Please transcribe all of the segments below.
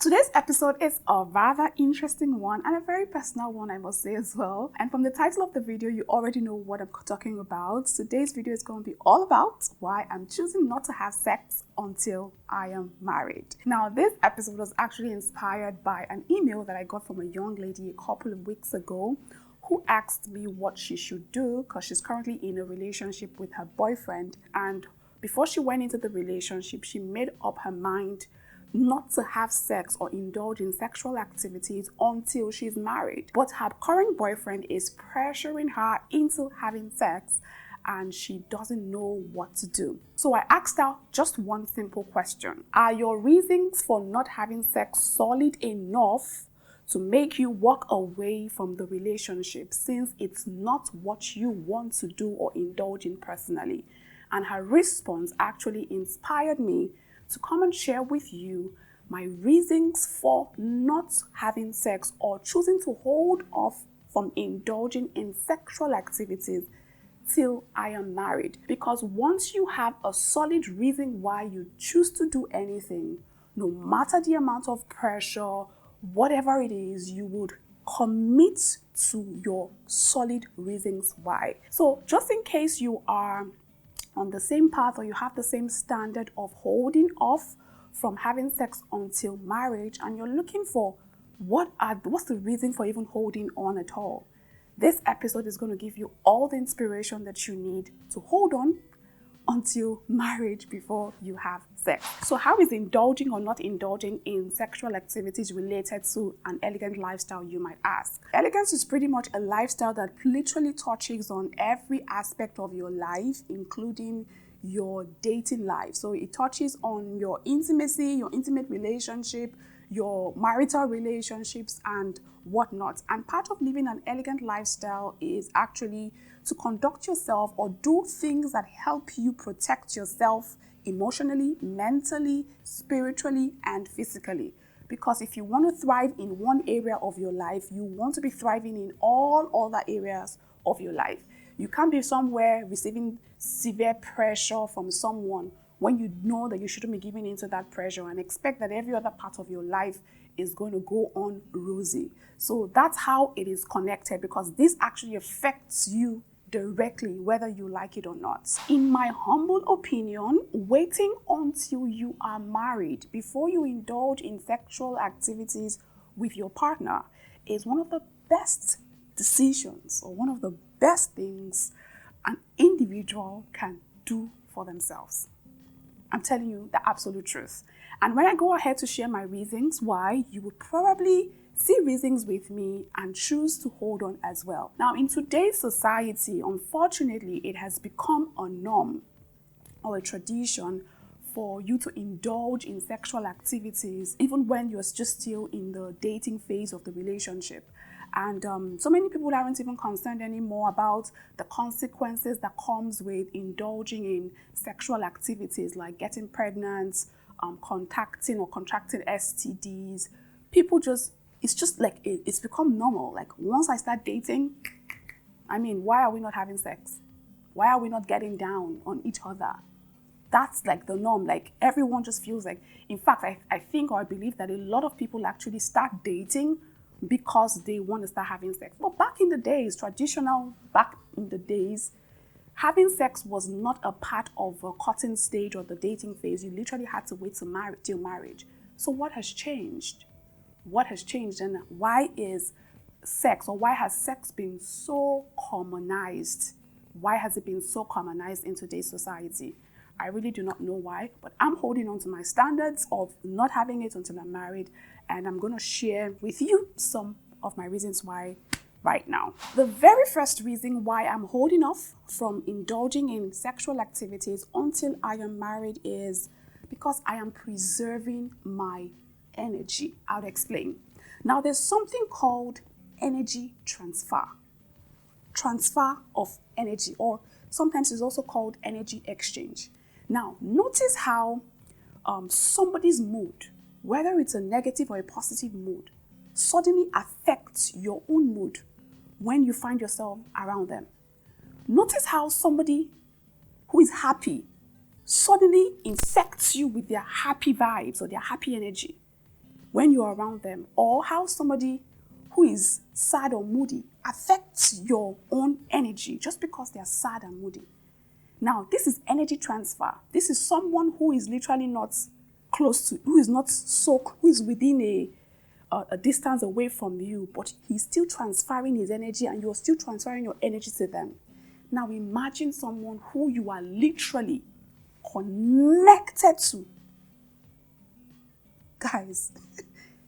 Today's episode is a rather interesting one and a very personal one, I must say as well. And from the title of the video, you already know what I'm talking about. Today's video is going to be all about why I'm choosing not to have sex until I am married. Now, this episode was actually inspired by an email that I got from a young lady a couple of weeks ago who asked me what she should do because she's currently in a relationship with her boyfriend. And before she went into the relationship, she made up her mind not to have sex or indulge in sexual activities until she's married. But her current boyfriend is pressuring her into having sex and she doesn't know what to do. So I asked her just one simple question. Are your reasons for not having sex solid enough to make you walk away from the relationship since it's not what you want to do or indulge in personally? And her response actually inspired me to come and share with you my reasons for not having sex or choosing to hold off from indulging in sexual activities till I am married. Because once you have a solid reason why you choose to do anything, no matter the amount of pressure, whatever it is, you would commit to your solid reasons why. So just in case you are on the same path or you have the same standard of holding off from having sex until marriage and you're looking for what's the reason for even holding on at all, this episode is going to give you all the inspiration that you need to hold on until marriage before you have sex. So how is indulging or not indulging in sexual activities related to an elegant lifestyle, you might ask? Elegance is pretty much a lifestyle that literally touches on every aspect of your life, including your dating life. So it touches on your intimacy, your intimate relationship, your marital relationships and whatnot. And part of living an elegant lifestyle is actually to conduct yourself or do things that help you protect yourself emotionally, mentally, spiritually, and physically. Because if you want to thrive in one area of your life, you want to be thriving in all other areas of your life. You can't be somewhere receiving severe pressure from someone when you know that you shouldn't be giving into that pressure and expect that every other part of your life is going to go on rosy. So that's how it is connected, because this actually affects you directly, whether you like it or not. In my humble opinion, waiting until you are married before you indulge in sexual activities with your partner is one of the best decisions or one of the best things an individual can do for themselves. I'm telling you the absolute truth. And when I go ahead to share my reasons why, you would probably see reasons with me and choose to hold on as well. Now, in today's society, unfortunately, it has become a norm or a tradition for you to indulge in sexual activities, even when you're just still in the dating phase of the relationship. And so many people aren't even concerned anymore about the consequences that comes with indulging in sexual activities like getting pregnant, contacting or contracting STDs. It's just like it's become normal. Like once I start dating, why are we not having sex? Why are we not getting down on each other? That's like the norm. Like everyone just feels like, in fact, I think or I believe that a lot of people actually start dating because they want to start having sex. But back in the days, having sex was not a part of a courting stage or the dating phase. You literally had to wait till marriage. So what has changed? What has changed, and why has sex been so commonized? Why has it been so commonized in today's society? I really do not know why, but I'm holding on to my standards of not having it until I'm married, and I'm going to share with you some of my reasons why right now. The very first reason why I'm holding off from indulging in sexual activities until I am married is because I am preserving my energy. I'll explain. Now, there's something called energy transfer of energy, or sometimes it's also called energy exchange. Now, notice how somebody's mood, whether it's a negative or a positive mood, suddenly affects your own mood when you find yourself around them. Notice how somebody who is happy suddenly infects you with their happy vibes or their happy energy. when you're around them, or how somebody who is sad or moody affects your own energy just because they are sad and moody. Now, this is energy transfer. This is someone who is literally not close to, who is within a distance away from you, but he's still transferring his energy and you're still transferring your energy to them. Now, imagine someone who you are literally connected to. Guys,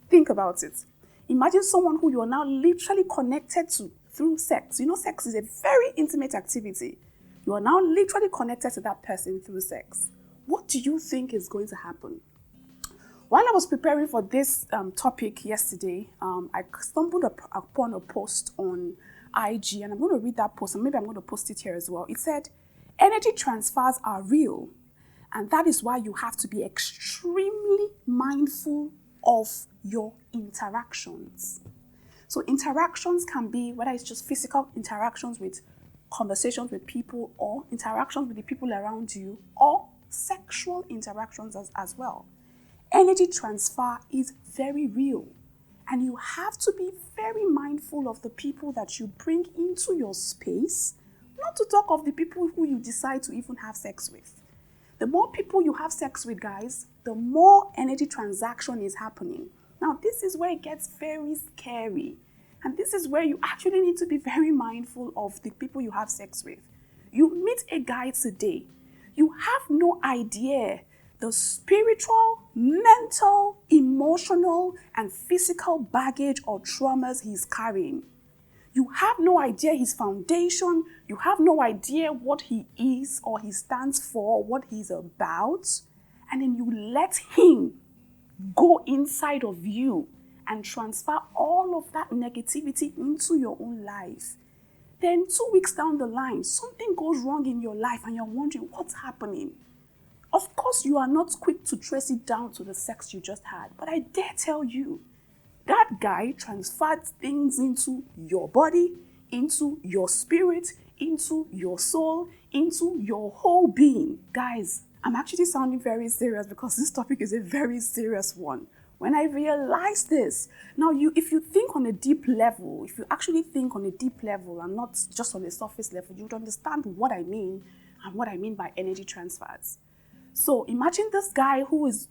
think about it. Imagine someone who you are now literally connected to through sex. You know, sex is a very intimate activity. You are now literally connected to that person through sex. What do you think is going to happen? While I was preparing for this topic yesterday, I stumbled upon a post on IG, and I'm going to read that post, and maybe I'm going to post it here as well. It said, energy transfers are real, and that is why you have to be extremely mindful of your interactions. So interactions can be, whether it's just physical interactions with conversations with people, or interactions with the people around you, or sexual interactions as well. Energy transfer is very real, and you have to be very mindful of the people that you bring into your space, not to talk of the people who you decide to even have sex with. The more people you have sex with, guys, the more energy transaction is happening. Now, this is where it gets very scary, and this is where you actually need to be very mindful of the people you have sex with. You meet a guy today, you have no idea the spiritual, mental, emotional, and physical baggage or traumas he's carrying. You have no idea his foundation. You have no idea what he is or he stands for, what he's about. And then you let him go inside of you and transfer all of that negativity into your own life. Then 2 weeks down the line, something goes wrong in your life and you're wondering what's happening. Of course, you are not quick to trace it down to the sex you just had, but I dare tell you, that guy transferred things into your body, into your spirit, into your soul, into your whole being. Guys, I'm actually sounding very serious because this topic is a very serious one. When I realized this, now if you think on a deep level, if you actually think on a deep level and not just on a surface level, you would understand what I mean and what I mean by energy transfers. So imagine this guy who is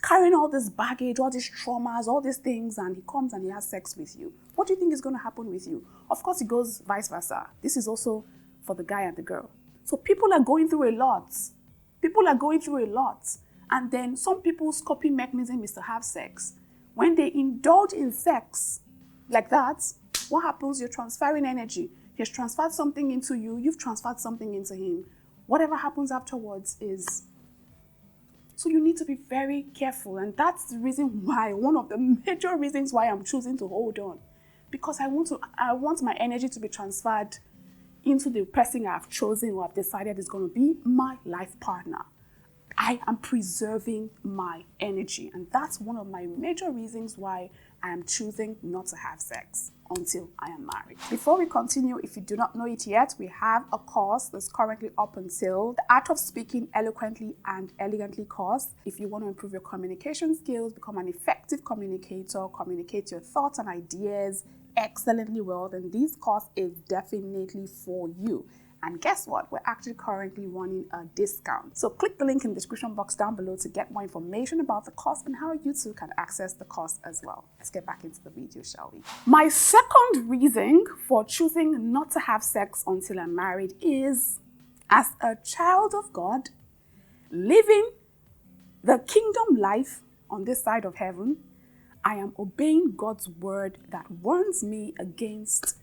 carrying all this baggage, all these traumas, all these things, and he comes and he has sex with you. What do you think is going to happen with you? Of course, it goes vice versa. This is also for the guy and the girl. So people are going through a lot. People are going through a lot. And then some people's coping mechanism is to have sex. When they indulge in sex like that, what happens? You're transferring energy. He's transferred something into you. You've transferred something into him. Whatever happens afterwards is... So you need to be very careful. And that's the reason why, one of the major reasons why I'm choosing to hold on. Because I want my energy to be transferred into the person I've chosen or I've decided is going to be my life partner. I am preserving my energy. And that's one of my major reasons why I am choosing not to have sex until I am married. Before we continue, if you do not know it yet, we have a course that's currently up until the Art of Speaking Eloquently and Elegantly course. If you want to improve your communication skills, become an effective communicator, communicate your thoughts and ideas excellently well, then this course is definitely for you. And guess what? We're actually currently running a discount. So click the link in the description box down below to get more information about the course and how you too can access the course as well. Let's get back into the video, shall we? My second reason for choosing not to have sex until I'm married is, as a child of God, living the kingdom life on this side of heaven, I am obeying God's word that warns me against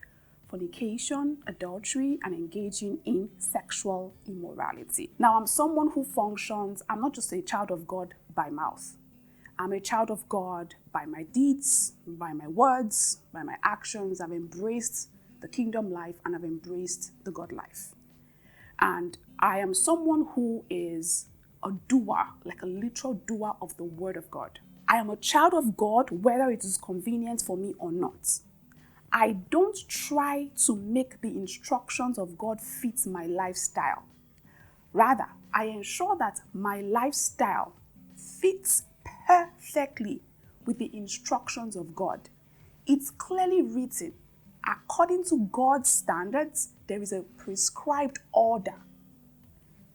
fornication, adultery, and engaging in sexual immorality. Now, I'm someone who functions, I'm not just a child of God by mouth. I'm a child of God by my deeds, by my words, by my actions. I've embraced the kingdom life and I've embraced the God life. And I am someone who is a doer, like a literal doer of the word of God. I am a child of God, whether it is convenient for me or not. I don't try to make the instructions of God fit my lifestyle. Rather, I ensure that my lifestyle fits perfectly with the instructions of God. It's clearly written, according to God's standards, there is a prescribed order.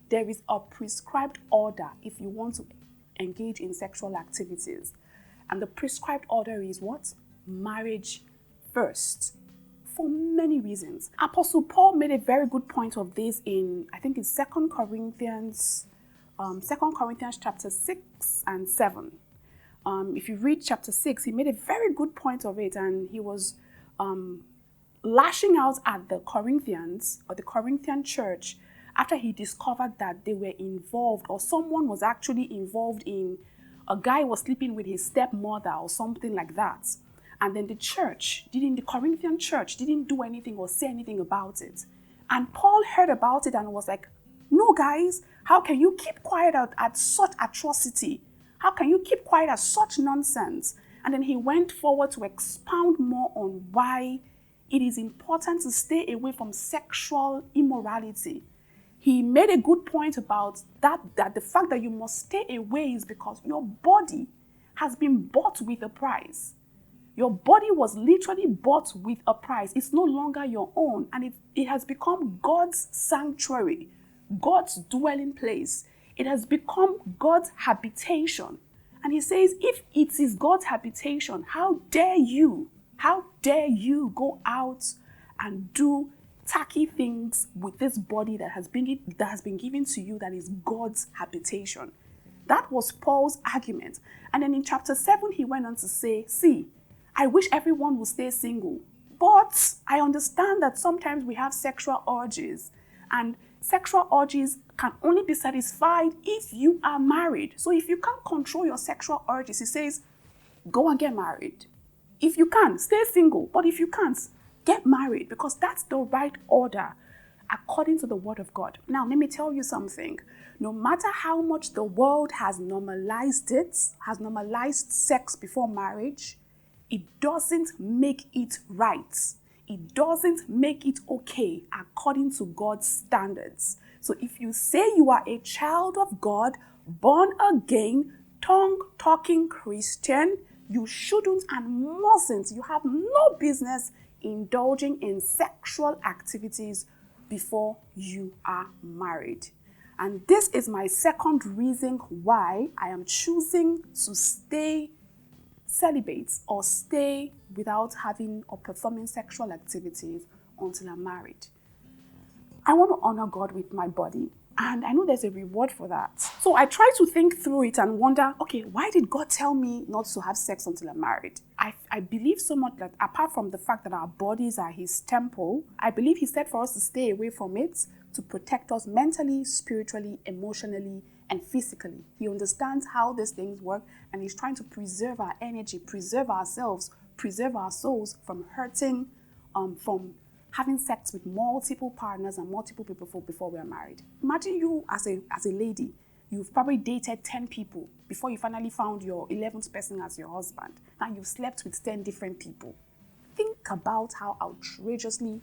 There is a prescribed order if you want to engage in sexual activities. And the prescribed order is what? Marriage first. For many reasons. Apostle Paul made a very good point of this in, I think it's 2 Corinthians chapter 6 and 7. If you read chapter 6, he made a very good point of it, and he was lashing out at the Corinthians, or the Corinthian church, after he discovered that they were involved, or someone was actually involved in, a guy was sleeping with his stepmother or something like that. And then the Corinthian church didn't do anything or say anything about it. And Paul heard about it and was like, no guys, how can you keep quiet at such atrocity? How can you keep quiet at such nonsense? And then he went forward to expound more on why it is important to stay away from sexual immorality. He made a good point about that the fact that you must stay away is because your body has been bought with a price. Your body was literally bought with a price. It's no longer your own, and it has become God's sanctuary, God's dwelling place. It has become God's habitation. And he says, if it is God's habitation, how dare you go out and do tacky things with this body that has been given to you, that is God's habitation. That was Paul's argument. And then in chapter 7, he went on to say, see, I wish everyone would stay single, but I understand that sometimes we have sexual urges, and sexual urges can only be satisfied if you are married. So if you can't control your sexual urges, he says, go and get married. If you can, stay single, but if you can't, get married, because that's the right order according to the word of God. Now, let me tell you something. No matter how much the world has normalized sex before marriage, it doesn't make it right. It doesn't make it okay according to God's standards. So if you say you are a child of God, born again, tongue-talking Christian, you shouldn't and mustn't, you have no business indulging in sexual activities before you are married. And this is my second reason why I am choosing to stay celibate or stay without having or performing sexual activities until I'm married. I want to honor God with my body, and I know there's a reward for that. So I try to think through it and wonder, okay, why did God tell me not to have sex until I'm married? I believe so much that apart from the fact that our bodies are his temple, I believe he said for us to stay away from it to protect us mentally, spiritually, emotionally, and physically. He understands how these things work, and he's trying to preserve our energy, preserve ourselves, preserve our souls from hurting, from having sex with multiple partners and multiple people before we are married. Imagine you as a lady, you've probably dated 10 people before you finally found your 11th person as your husband. Now you've slept with 10 different people. Think about how outrageously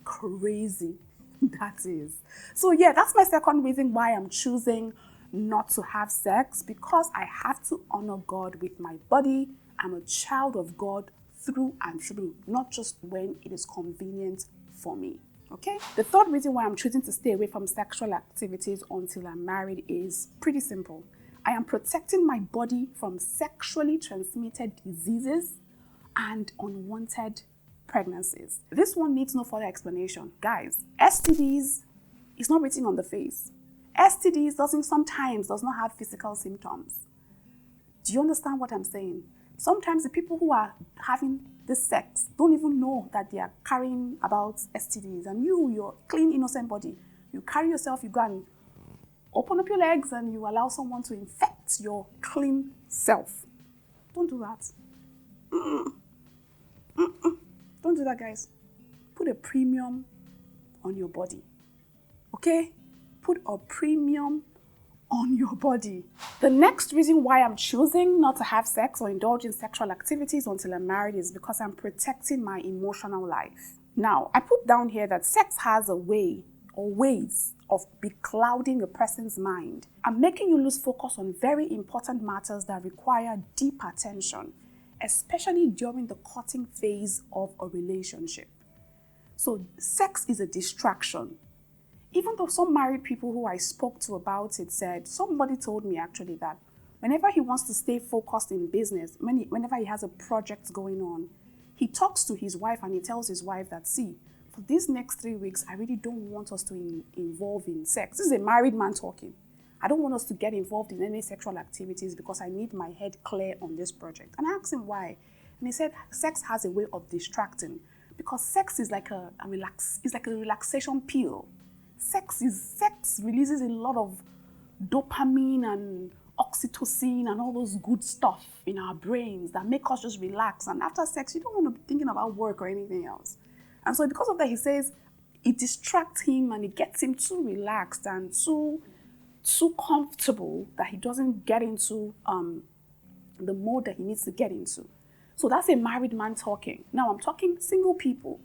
crazy that is. So yeah, that's my second reason why I'm choosing not to have sex, because I have to honor God with my body. I'm a child of God through and through, not just when it is convenient for me. Okay? The third reason why I'm choosing to stay away from sexual activities until I'm married is pretty simple. I am protecting my body from sexually transmitted diseases and unwanted pregnancies. This one needs no further explanation. Guys, STDs is not written on the face. STDs sometimes does not have physical symptoms. Do you understand what I'm saying? Sometimes the people who are having this sex don't even know that they are carrying about STDs. And your clean, innocent body, you carry yourself, you go and open up your legs and you allow someone to infect your clean self. Don't do that. Don't do that, guys. Put a premium on your body. Okay? Put a premium on your body. The next reason why I'm choosing not to have sex or indulge in sexual activities until I'm married is because I'm protecting my emotional life. Now, I put down here that sex has a way or ways of beclouding a person's mind and making you lose focus on very important matters that require deep attention. especially during the courting phase of a relationship. So sex is a distraction. Even though some married people who I spoke to about it said, somebody told me actually that whenever he wants to stay focused in business, whenever he has a project going on, he talks to his wife and he tells his wife that, see, for these next 3 weeks, I really don't want us to involve in sex. This is a married man talking. I don't want us to get involved in any sexual activities because I need my head clear on this project. And I asked him why. And he said, sex has a way of distracting because sex is like a relaxation pill. Sex releases a lot of dopamine and oxytocin and all those good stuff in our brains that make us just relax. And after sex, you don't want to be thinking about work or anything else. And so because of that, he says it distracts him and it gets him too relaxed and too comfortable that he doesn't get into the mode that he needs to get into. So that's a married man talking. Now I'm talking single people.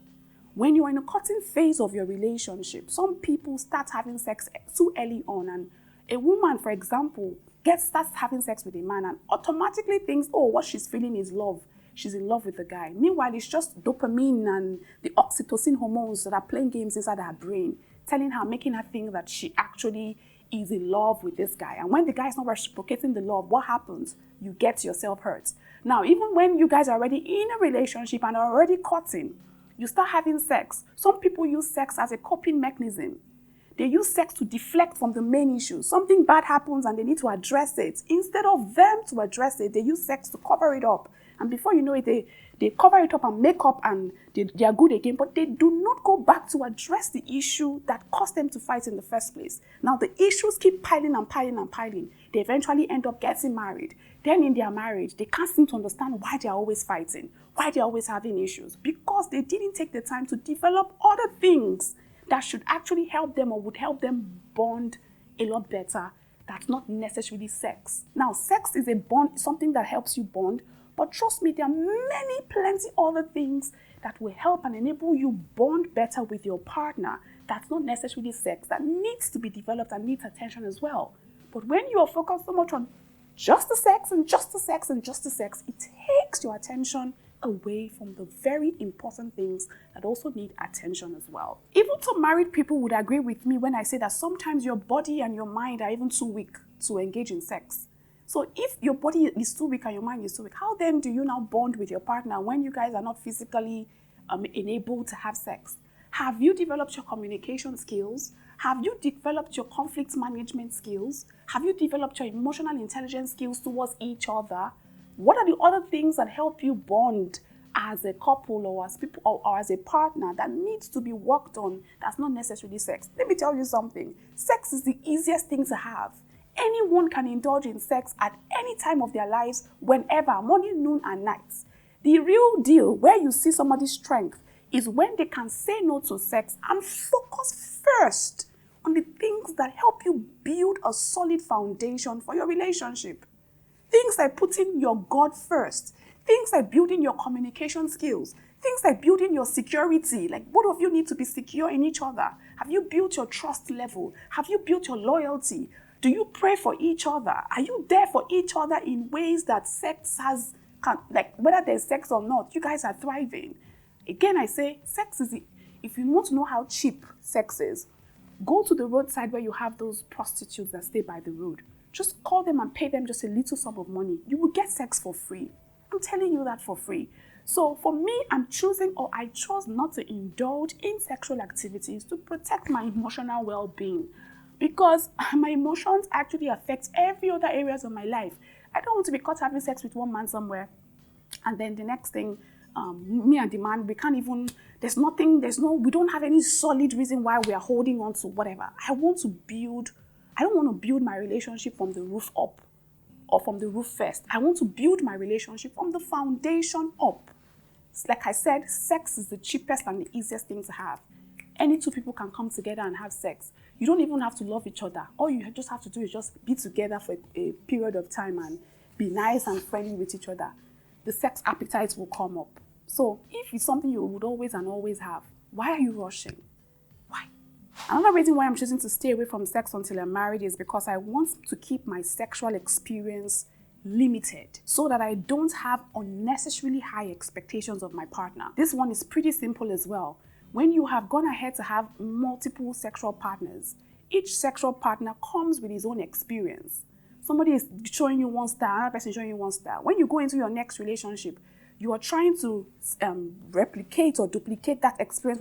When you're in a courting phase of your relationship, some people start having sex too early on. And a woman, for example, starts having sex with a man and automatically thinks, oh, what she's feeling is love. She's in love with the guy. Meanwhile, it's just dopamine and the oxytocin hormones that are playing games inside her brain, telling her, making her think that she actually is in love with this guy. And when the guy is not reciprocating the love, what happens? You get yourself hurt. Now, even when you guys are already in a relationship and are already courting, you start having sex. Some people use sex as a coping mechanism. They use sex to deflect from the main issue. Something bad happens and they need to address it. Instead of them to address it, they use sex to cover it up. And before you know it, they cover it up and make up and they are good again. But they do not go back to address the issue that caused them to fight in the first place. Now the issues keep piling and piling and piling. They eventually end up getting married. Then in their marriage, they can't seem to understand why they are always fighting, why they are always having issues. Because they didn't take the time to develop other things that should actually help them or would help them bond a lot better. That's not necessarily sex. Now, sex is a bond, something that helps you bond. But trust me, there are plenty other things that will help and enable you bond better with your partner. That's not necessarily sex. That needs to be developed and needs attention as well. But when you are focused so much on just the sex and just the sex and just the sex, it takes your attention away from the very important things that also need attention as well. Even some married people would agree with me when I say that sometimes your body and your mind are even too weak to engage in sex. So if your body is too weak and your mind is too weak, how then do you now bond with your partner when you guys are not physically enabled to have sex? Have you developed your communication skills? Have you developed your conflict management skills? Have you developed your emotional intelligence skills towards each other? What are the other things that help you bond as a couple or as people or as a partner that needs to be worked on? That's not necessarily sex. Let me tell you something. Sex is the easiest thing to have. Anyone can indulge in sex at any time of their lives, whenever, morning, noon, and nights. The real deal, where you see somebody's strength, is when they can say no to sex and focus first on the things that help you build a solid foundation for your relationship. Things like putting your God first. Things like building your communication skills. Things like building your security. Like both of you need to be secure in each other. Have you built your trust level? Have you built your loyalty? Do you pray for each other? Are you there for each other in ways that sex has, like whether there's sex or not, you guys are thriving? Again, I say sex is, if you want to know how cheap sex is, go to the roadside where you have those prostitutes that stay by the road. Just call them and pay them just a little sum of money. You will get sex for free. I'm telling you that for free. So for me, I chose not to indulge in sexual activities to protect my emotional well-being. Because my emotions actually affect every other areas of my life. I don't want to be caught having sex with one man somewhere. And then the next thing, me and the man, we don't have any solid reason why we are holding on to whatever. I don't want to build my relationship from the roof up or from the roof first. I want to build my relationship from the foundation up. Like I said, sex is the cheapest and the easiest thing to have. Any two people can come together and have sex. You don't even have to love each other. All you just have to do is just be together for a period of time and be nice and friendly with each other. The sex appetite will come up. So if it's something you would always have, why are you rushing? Why? Another reason why I'm choosing to stay away from sex until I'm married is because I want to keep my sexual experience limited so that I don't have unnecessarily high expectations of my partner. This one is pretty simple as well. When you have gone ahead to have multiple sexual partners, each sexual partner comes with his own experience. Somebody is showing you one style, another person is showing you one style. When you go into your next relationship, you are trying to replicate or duplicate that experience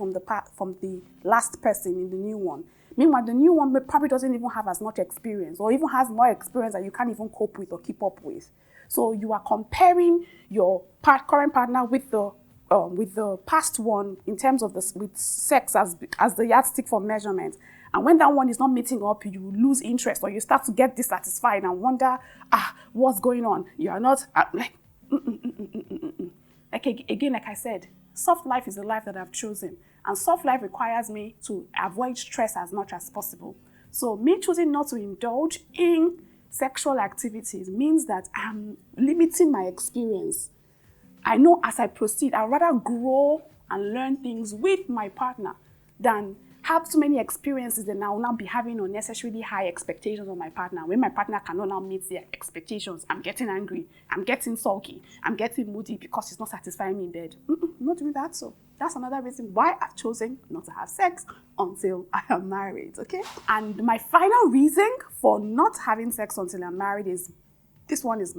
from the last person in the new one. Meanwhile, the new one probably doesn't even have as much experience, or even has more experience that you can't even cope with or keep up with. So you are comparing your current partner with the past one in terms of with sex as the yardstick for measurement. And when that one is not meeting up, you lose interest, or you start to get dissatisfied and wonder, what's going on? You are not like again, like I said, soft life is the life that I've chosen. And soft life requires me to avoid stress as much as possible. So me choosing not to indulge in sexual activities means that I'm limiting my experience. I know as I proceed, I'd rather grow and learn things with my partner than have too many experiences and I will now be having unnecessarily high expectations on my partner. When my partner cannot now meet their expectations, I'm getting angry, I'm getting sulky, I'm getting moody because she's not satisfying me in bed. I'm not doing that. So that's another reason why I've chosen not to have sex until I am married, okay? And my final reason for not having sex until I'm married is, this one is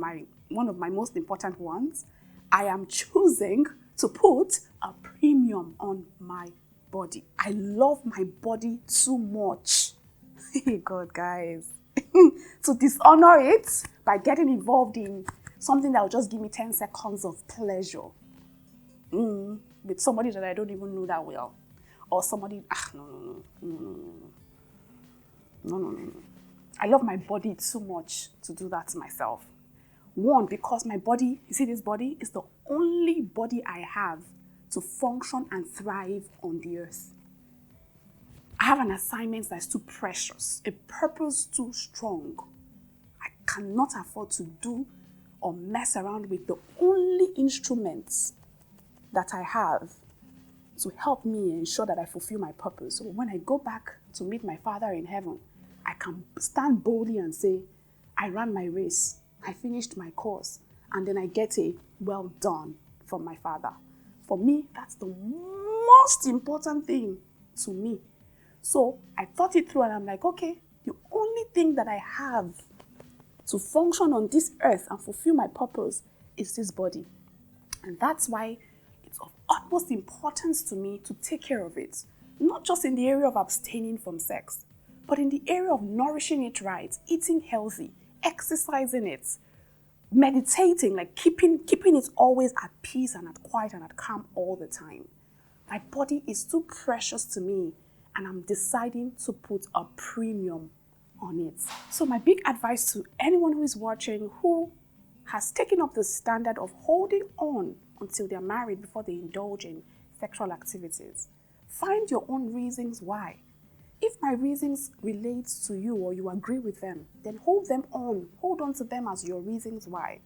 one of my most important ones. I am choosing to put a premium on my body. I love my body too much. God, guys. To dishonor it by getting involved in something that will just give me 10 seconds of pleasure with somebody that I don't even know that well. Or somebody, no. I love my body too much to do that to myself. One, because my body, you see this body, is the only body I have to function and thrive on the earth. I have an assignment that's too precious, a purpose too strong. I cannot afford to do or mess around with the only instruments that I have to help me ensure that I fulfill my purpose. So when I go back to meet my Father in heaven, I can stand boldly and say, I ran my race, I finished my course, and then I get a well done from my Father. For me, that's the most important thing to me. So I thought it through and I'm like, okay, the only thing that I have to function on this earth and fulfill my purpose is this body. And that's why it's of utmost importance to me to take care of it. Not just in the area of abstaining from sex, but in the area of nourishing it right, eating healthy, exercising it, meditating, like keeping it always at peace and at quiet and at calm all the time. My body is too precious to me, and I'm deciding to put a premium on it. So my big advice to anyone who is watching who has taken up the standard of holding on until they're married before they indulge in sexual activities, find your own reasons why. If my reasons relate to you or you agree with them, then hold on to them as your reasons why.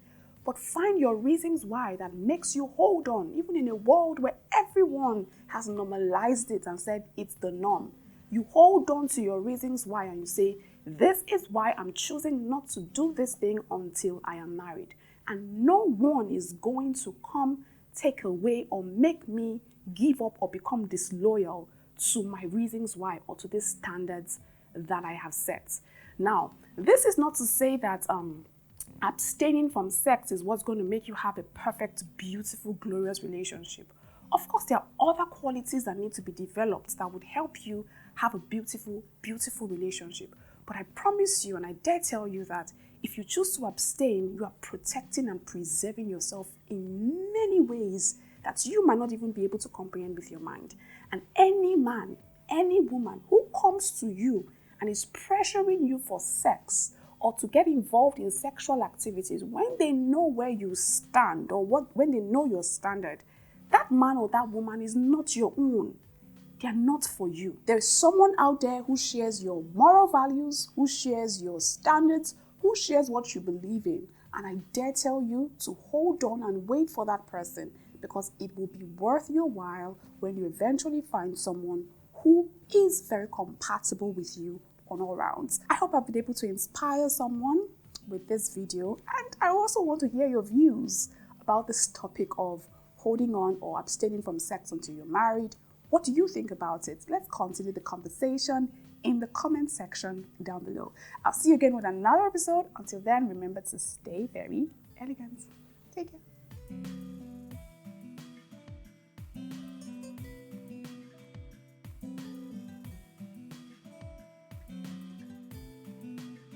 But find your reasons why that makes you hold on, even in a world where everyone has normalized it and said it's the norm. You hold on to your reasons why and you say, this is why I'm choosing not to do this thing until I am married. And no one is going to come take away or make me give up or become disloyal to my reasons why or to these standards that I have set. Now, this is not to say that abstaining from sex is what's going to make you have a perfect, beautiful, glorious relationship. Of course, there are other qualities that need to be developed that would help you have a beautiful, beautiful relationship. But I promise you, and I dare tell you that if you choose to abstain, you are protecting and preserving yourself in many ways that you might not even be able to comprehend with your mind. And any man, any woman who comes to you and is pressuring you for sex or to get involved in sexual activities, when they know where you stand or when they know your standard, that man or that woman is not your own. They are not for you. There is someone out there who shares your moral values, who shares your standards, who shares what you believe in. And I dare tell you to hold on and wait for that person, because it will be worth your while when you eventually find someone who is very compatible with you on all rounds. I hope I've been able to inspire someone with this video, and I also want to hear your views about this topic of holding on or abstaining from sex until you're married. What do you think about it? Let's continue the conversation in the comment section down below. I'll see you again with another episode. Until then, remember to stay very elegant. Take care.